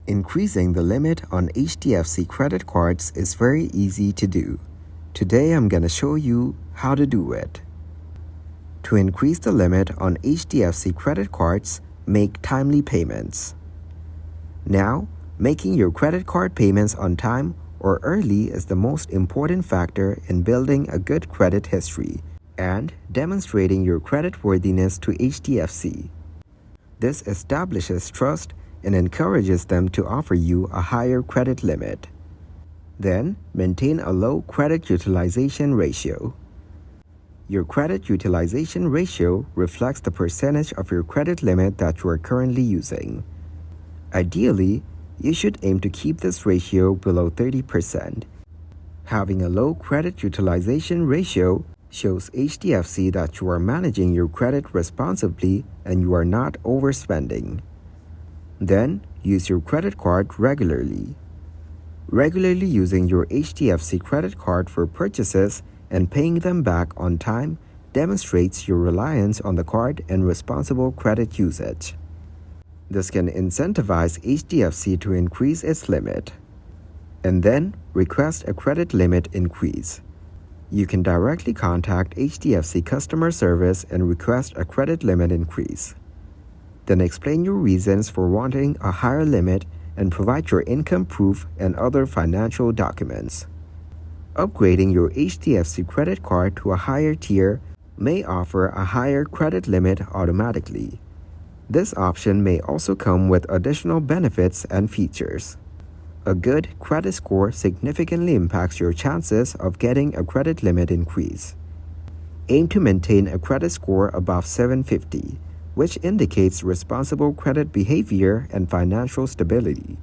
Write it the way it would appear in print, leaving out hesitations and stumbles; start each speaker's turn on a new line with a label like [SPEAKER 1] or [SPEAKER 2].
[SPEAKER 1] Increasing the limit on Hdfc credit cards is very easy to do. Today I'm gonna show you how to do it. To increase the limit on Hdfc credit cards, make timely payments. Now, making your credit card payments on time or early is the most important factor in building a good credit history and demonstrating your creditworthiness to Hdfc. This establishes trust and encourages them to offer you a higher credit limit. Then, maintain a low credit utilization ratio. Your credit utilization ratio reflects the percentage of your credit limit that you are currently using. Ideally, you should aim to keep this ratio below 30%. Having a low credit utilization ratio shows Hdfc that you are managing your credit responsibly and you are not overspending. Then, use your credit card regularly. Regularly using your Hdfc credit card for purchases and paying them back on time demonstrates your reliance on the card and responsible credit usage. This can incentivize Hdfc to increase its limit. And then, request a credit limit increase. You can directly contact Hdfc customer service and request a credit limit increase. Then explain your reasons for wanting a higher limit and provide your income proof and other financial documents. Upgrading your Hdfc credit card to a higher tier may offer a higher credit limit automatically. This option may also come with additional benefits and features. A good credit score significantly impacts your chances of getting a credit limit increase. Aim to maintain a credit score above 750, which indicates responsible credit behavior and financial stability.